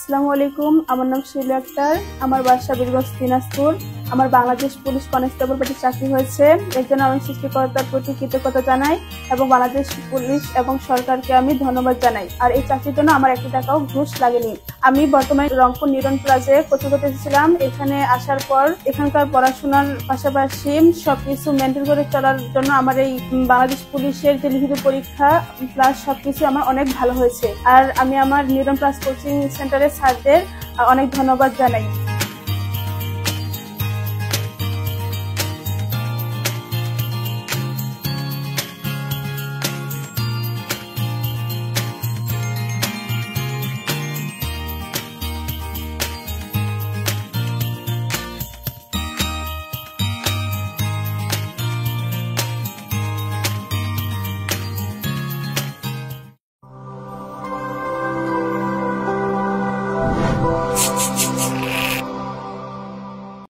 আসসালামু আলাইকুম। আমার নাম শিলু আক্তার। আমার বাসা বীরগঞ্জ দিনাজপুর। আমার বাংলাদেশ পুলিশ কনস্টেবল পদে চাকরি হয়েছে। এর জন্য আমি সৃষ্টিকর্তার প্রতি কৃতজ্ঞতা জানাই এবং বাংলাদেশ পুলিশ এবং সরকারকে আমি ধন্যবাদ জানাই। আর এই চাকরির জন্য আমার 1 টাকাও ঘুষ লাগেনি। আমি বর্তমানে রংপুর নিউটন প্লাজে কোচিং করতে এসেছিলাম। এখানে আসার পর এখানকার পড়াশোনার পাশাপাশি সবকিছু মেনটেন করে চলার জন্য আমার এই বাংলাদেশ পুলিশের যে লিখিত পরীক্ষা প্লাস সবকিছু আমার অনেক ভালো হয়েছে। আর আমি আমার নিউটন প্লাস কোচিং সেন্টারের স্যারদের অনেক ধন্যবাদ জানাই।